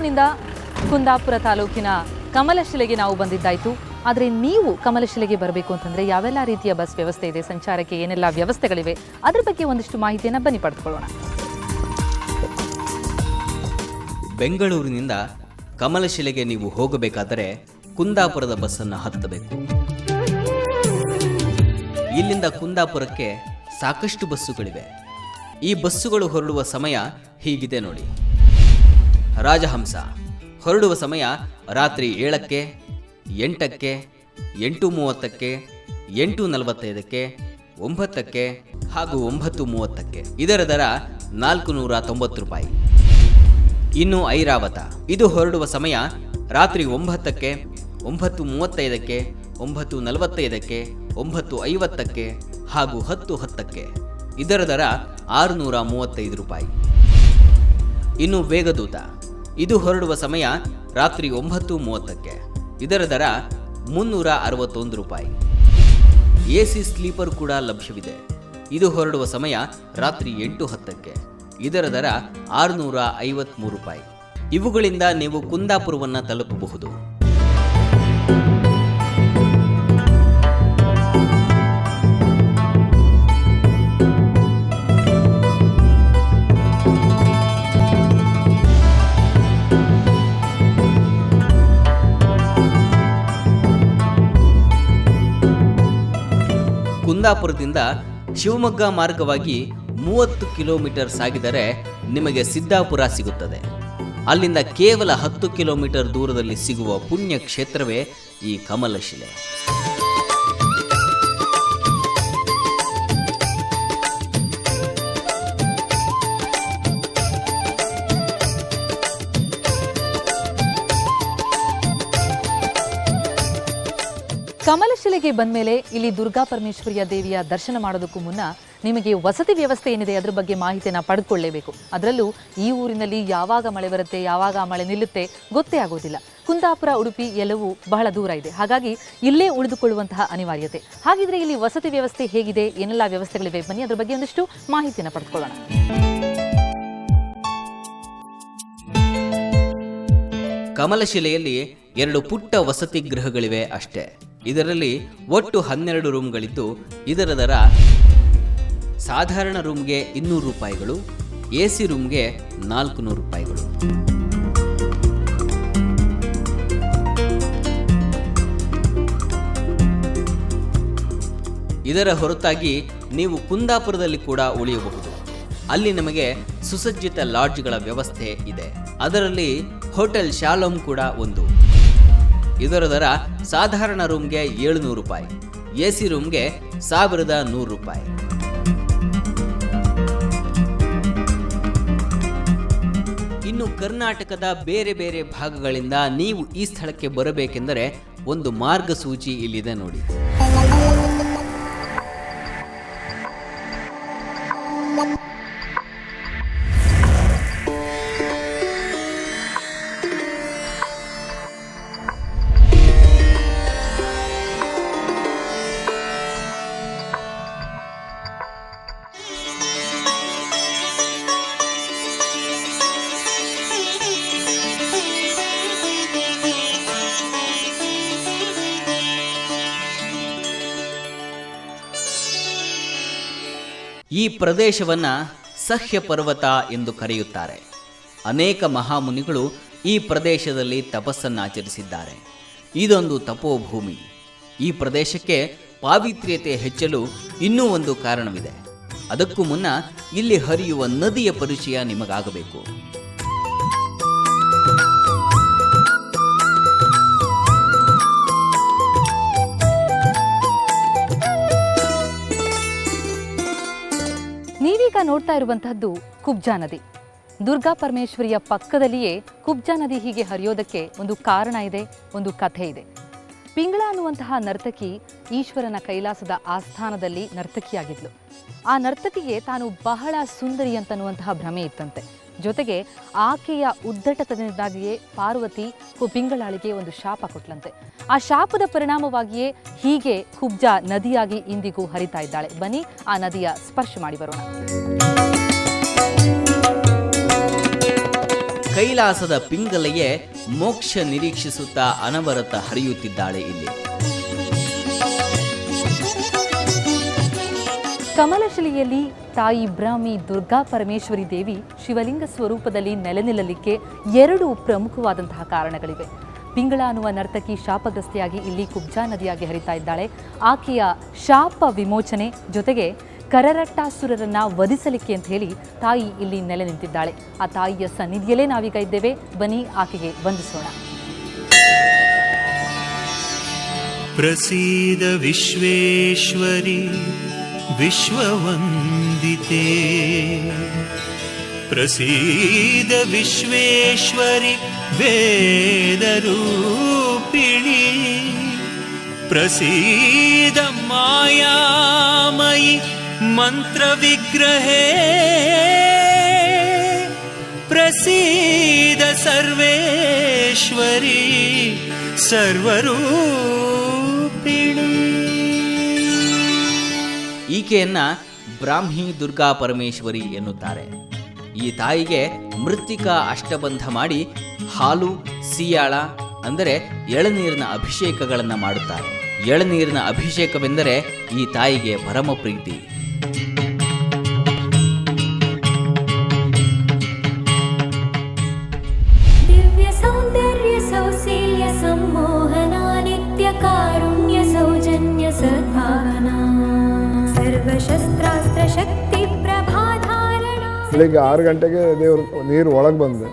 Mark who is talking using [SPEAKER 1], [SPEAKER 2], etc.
[SPEAKER 1] ಬೆಂಗಳೂರಿನಿಂದ ಕುಂದಾಪುರ ತಾಲೂಕಿನ ಕಮಲಶಿಲೆಗೆ ನಾವು ಬಂದಿದ್ದಾಯಿತು. ಆದರೆ ನೀವು ಕಮಲಶಿಲೆಗೆ ಬರಬೇಕು ಅಂತಂದರೆ ಯಾವೆಲ್ಲ ರೀತಿಯ ಬಸ್ ವ್ಯವಸ್ಥೆ ಇದೆ, ಸಂಚಾರಕ್ಕೆ ಏನೆಲ್ಲ ವ್ಯವಸ್ಥೆಗಳಿವೆ, ಅದ್ರ ಬಗ್ಗೆ ಒಂದಿಷ್ಟು ಮಾಹಿತಿಯನ್ನು ಬನ್ನಿ ಪಡೆದುಕೊಳ್ಳೋಣ.
[SPEAKER 2] ಬೆಂಗಳೂರಿನಿಂದ ಕಮಲಶಿಲೆಗೆ ನೀವು ಹೋಗಬೇಕಾದರೆ ಕುಂದಾಪುರದ ಬಸ್ಸನ್ನು ಹತ್ತಬೇಕು. ಇಲ್ಲಿಂದ ಕುಂದಾಪುರಕ್ಕೆ ಸಾಕಷ್ಟು ಬಸ್ಸುಗಳಿವೆ. ಈ ಬಸ್ಸುಗಳು ಹೊರಡುವ ಸಮಯ ಹೀಗಿದೆ ನೋಡಿ. ರಾಜಹಂಸ ಹೊರಡುವ ಸಮಯ ರಾತ್ರಿ 7ಕ್ಕೆ, 8ಕ್ಕೆ, 8:30ಕ್ಕೆ, 8:45ಕ್ಕೆ, 9ಕ್ಕೆ ಹಾಗೂ 9:30ಕ್ಕೆ. ಇದರ ದರ 490 ರೂಪಾಯಿ. ಇನ್ನು ಐರಾವತ ಇದು ಹೊರಡುವ ಸಮಯ ರಾತ್ರಿ 9ಕ್ಕೆ, 9:35ಕ್ಕೆ, 9:45ಕ್ಕೆ, 9:50ಕ್ಕೆ ಹಾಗೂ 10:10ಕ್ಕೆ. ಇದರ ದರ 635 ರೂಪಾಯಿ. ಇನ್ನು ವೇಗದೂತ ಇದು ಹೊರಡುವ ಸಮಯ ರಾತ್ರಿ 9:30ಕ್ಕೆ. ಇದರ ದರ 361 ರೂಪಾಯಿ. ಎಸಿ ಸ್ಲೀಪರ್ ಕೂಡ ಲಭ್ಯವಿದೆ. ಇದು ಹೊರಡುವ ಸಮಯ ರಾತ್ರಿ 8:10ಕ್ಕೆ. ಇದರ ದರ 653 ರೂಪಾಯಿ. ಇವುಗಳಿಂದ ನೀವು ಕುಂದಾಪುರವನ್ನು ತಲುಪಬಹುದು. ಕುಂದಾಪುರದಿಂದ ಶಿವಮೊಗ್ಗ ಮಾರ್ಗವಾಗಿ 30 ಕಿಲೋಮೀಟರ್ ಸಾಗಿದರೆ ನಿಮಗೆ ಸಿದ್ದಾಪುರ ಸಿಗುತ್ತದೆ. ಅಲ್ಲಿಂದ ಕೇವಲ 10 ಕಿಲೋಮೀಟರ್ ದೂರದಲ್ಲಿ ಸಿಗುವ ಪುಣ್ಯ ಕ್ಷೇತ್ರವೇ ಈ ಕಮಲಶಿಲೆ.
[SPEAKER 1] ಕಮಲಶಿಲೆಗೆ ಬಂದಮೇಲೆ ಇಲ್ಲಿ ದುರ್ಗಾ ಪರಮೇಶ್ವರಿಯ ದೇವಿಯ ದರ್ಶನ ಮಾಡೋದಕ್ಕೂ ಮುನ್ನ ನಿಮಗೆ ವಸತಿ ವ್ಯವಸ್ಥೆ ಏನಿದೆ ಅದರ ಬಗ್ಗೆ ಮಾಹಿತಿಯನ್ನು ಪಡೆದುಕೊಳ್ಳಲೇಬೇಕು. ಅದರಲ್ಲೂ ಈ ಊರಿನಲ್ಲಿ ಯಾವಾಗ ಮಳೆ ಬರುತ್ತೆ, ಯಾವಾಗ ಮಳೆ ನಿಲ್ಲುತ್ತೆ ಗೊತ್ತೇ ಆಗೋದಿಲ್ಲ. ಕುಂದಾಪುರ, ಉಡುಪಿ ಎಲ್ಲವೂ ಬಹಳ ದೂರ ಇದೆ. ಹಾಗಾಗಿ ಇಲ್ಲೇ ಉಳಿದುಕೊಳ್ಳುವಂತಹ ಅನಿವಾರ್ಯತೆ. ಹಾಗಿದ್ರೆ ಇಲ್ಲಿ ವಸತಿ ವ್ಯವಸ್ಥೆ ಹೇಗಿದೆ, ಏನೆಲ್ಲ ವ್ಯವಸ್ಥೆಗಳಿವೆ, ಬನ್ನಿ ಅದರ ಬಗ್ಗೆ ಒಂದಿಷ್ಟು ಮಾಹಿತಿಯನ್ನು ಪಡೆದುಕೊಳ್ಳೋಣ.
[SPEAKER 2] ಕಮಲಶಿಲೆಯಲ್ಲಿ 2 ಪುಟ್ಟ ವಸತಿ ಗೃಹಗಳಿವೆ ಅಷ್ಟೇ. ಇದರಲ್ಲಿ ಒಟ್ಟು 12 ರೂಮ್ಗಳಿದ್ದು ಇದರ ದರ ಸಾಧಾರಣ ರೂಮ್ಗೆ 200 ರೂಪಾಯಿಗಳು, ಎಸಿ ರೂಮ್ಗೆ 400 ರೂಪಾಯಿಗಳು. ಇದರ ಹೊರತಾಗಿ ನೀವು ಕುಂದಾಪುರದಲ್ಲಿ ಕೂಡ ಉಳಿಯಬಹುದು. ಅಲ್ಲಿ ನಿಮಗೆ ಸುಸಜ್ಜಿತ ಲಾಡ್ಜ್ಗಳ ವ್ಯವಸ್ಥೆ ಇದೆ. ಅದರಲ್ಲಿ ಹೋಟೆಲ್ ಶಾಲೋಮ್ ಕೂಡ ಒಂದು. ಇದರ ದರ ಸಾಧಾರಣ ರೂಮ್ಗೆ 700 ರೂಪಾಯಿ, ಎಸಿ ರೂಮ್ಗೆ 1100 ರೂಪಾಯಿ. ಇನ್ನು ಕರ್ನಾಟಕದ ಬೇರೆ ಬೇರೆ ಭಾಗಗಳಿಂದ ನೀವು ಈ ಸ್ಥಳಕ್ಕೆ ಬರಬೇಕೆಂದರೆ ಒಂದು ಮಾರ್ಗಸೂಚಿ ಇಲ್ಲಿದೆ ನೋಡಿ. ಈ ಪ್ರದೇಶವನ್ನು ಸಹ್ಯ ಪರ್ವತ ಎಂದು ಕರೆಯುತ್ತಾರೆ. ಅನೇಕ ಮಹಾಮುನಿಗಳು ಈ ಪ್ರದೇಶದಲ್ಲಿ ತಪಸ್ಸನ್ನಾಚರಿಸಿದ್ದಾರೆ. ಇದೊಂದು ತಪೋಭೂಮಿ. ಈ ಪ್ರದೇಶಕ್ಕೆ ಪಾವಿತ್ರ್ಯತೆ ಹೆಚ್ಚಲು ಇನ್ನೂ ಒಂದು ಕಾರಣವಿದೆ. ಅದಕ್ಕೂ ಮುನ್ನ ಇಲ್ಲಿ ಹರಿಯುವ ನದಿಯ ಪರಿಚಯ ನಿಮಗಾಗಬೇಕು.
[SPEAKER 1] ನೀವೀಗ ನೋಡ್ತಾ ಇರುವಂತಹದ್ದು ಕುಬ್ಜಾ ನದಿ. ದುರ್ಗಾ ಪರಮೇಶ್ವರಿಯ ಪಕ್ಕದಲ್ಲಿಯೇ ಕುಬ್ಜಾ ನದಿ ಹೀಗೆ ಹರಿಯೋದಕ್ಕೆ ಒಂದು ಕಾರಣ ಇದೆ, ಒಂದು ಕಥೆ ಇದೆ. ಪಿಂಗಳ ಅನ್ನುವಂತಹ ನರ್ತಕಿ ಈಶ್ವರನ ಕೈಲಾಸದ ಆಸ್ಥಾನದಲ್ಲಿ ನರ್ತಕಿಯಾಗಿದ್ಲು. ಆ ನರ್ತಕಿಗೆ ತಾನು ಬಹಳ ಸುಂದರಿ ಅಂತನ್ನುವಂತಹ ಭ್ರಮೆ ಇತ್ತಂತೆ. ಜೊತೆಗೆ ಆಕೆಯ ಉದ್ದಟತನದಿಂದಾಗಿಯೇ ಪಾರ್ವತಿ ಪಿಂಗಳಾಳಿಗೆ ಒಂದು ಶಾಪ ಕೊಟ್ಲಂತೆ. ಆ ಶಾಪದ ಪರಿಣಾಮವಾಗಿಯೇ ಹೀಗೆ ಕುಬ್ಜಾ ನದಿಯಾಗಿ ಇಂದಿಗೂ ಹರಿತಾ ಇದ್ದಾಳೆ. ಬನ್ನಿ ಆ ನದಿಯ ಸ್ಪರ್ಶ ಮಾಡಿ ಬರೋಣ.
[SPEAKER 2] ಕೈಲಾಸದ ಪಿಂಗಲೆಯೇ ಮೋಕ್ಷ ನಿರೀಕ್ಷಿಸುತ್ತಾ ಅನವರತ ಹರಿಯುತ್ತಿದ್ದಾಳೆ ಇಲ್ಲಿ.
[SPEAKER 1] ಕಮಲಶಿಲೆಯಲ್ಲಿ ತಾಯಿ ಬ್ರಾಹ್ಮಿ ದುರ್ಗಾ ಪರಮೇಶ್ವರಿ ದೇವಿ ಶಿವಲಿಂಗ ಸ್ವರೂಪದಲ್ಲಿ ನೆಲೆ ನಿಲ್ಲಲಿಕ್ಕೆ 2 ಪ್ರಮುಖವಾದಂತಹ ಕಾರಣಗಳಿವೆ. ಪಿಂಗಳ ಅನ್ನುವ ನರ್ತಕಿ ಶಾಪಗ್ರಸ್ತೆಯಾಗಿ ಇಲ್ಲಿ ಕುಬ್ಜಾ ನದಿಯಾಗಿ ಹರಿತಾ ಇದ್ದಾಳೆ. ಆಕೆಯ ಶಾಪ ವಿಮೋಚನೆ ಜೊತೆಗೆ ಕರರಟ್ಟಾಸುರರನ್ನ ವಧಿಸಲಿಕ್ಕೆ ಅಂತ ಹೇಳಿ ತಾಯಿ ಇಲ್ಲಿ ನೆಲೆ ನಿಂತಿದ್ದಾಳೆ. ಆ ತಾಯಿಯ ಸನ್ನಿಧಿಯಲ್ಲೇ ನಾವೀಗ ಇದ್ದೇವೆ. ಬನ್ನಿ ಆಕೆಗೆ ವಂದಿಸೋಣ.
[SPEAKER 3] ಪ್ರಸೀದ ವಿಶ್ವೇಶ್ವರಿ ವಿಶ್ವವಂದಿತೆ, ಪ್ರಸೀದ ವಿಶ್ವೇಶ್ವರಿ ವೇದರೂಪಿಣಿ, ಪ್ರಸೀದ ಮಾಯಾಮಯಿ ಮಂತ್ರವಿಗ್ರಹೇ, ಪ್ರಸೀದ ಸರ್ವೇಶ್ವರಿ ಸರ್ವರೂಪಿಣಿ.
[SPEAKER 2] ಈಕೆಯನ್ನ ಬ್ರಾಹ್ಮಿ ದುರ್ಗಾ ಪರಮೇಶ್ವರಿ ಎನ್ನುತ್ತಾರೆ. ಈ ತಾಯಿಗೆ ಮೃತ್ತಿಕಾ ಅಷ್ಟಬಂಧ ಮಾಡಿ ಹಾಲು, ಸಿಯಾಳ ಅಂದರೆ ಎಳನೀರಿನ ಅಭಿಷೇಕಗಳನ್ನು ಮಾಡುತ್ತಾರೆ. ಎಳನೀರಿನ ಅಭಿಷೇಕವೆಂದರೆ ಈ ತಾಯಿಗೆ ಪರಮ ಪ್ರೀತಿ.
[SPEAKER 4] ದಿವ್ಯ ಸೌಂದರ್ಯ ಸೌಶೀಲ್ಯ ಸಂಮೋಹನ ನಿತ್ಯ ಕಾರುಣ್ಯ ಸೌಜನ್ಯ ಸದ್ಭಾವನಾ ಸರ್ವಶಸ್ತ್ರಾಸ್ತ್ರ ಶಕ್ತಿ ಪ್ರಭಾಧಾರಣ.
[SPEAKER 5] ಬೆಳಿಗ್ಗೆ 6 ಗಂಟೆಗೆ ದೇವ್ರ ನೀರು ಒಳಗೆ ಬಂದೆ.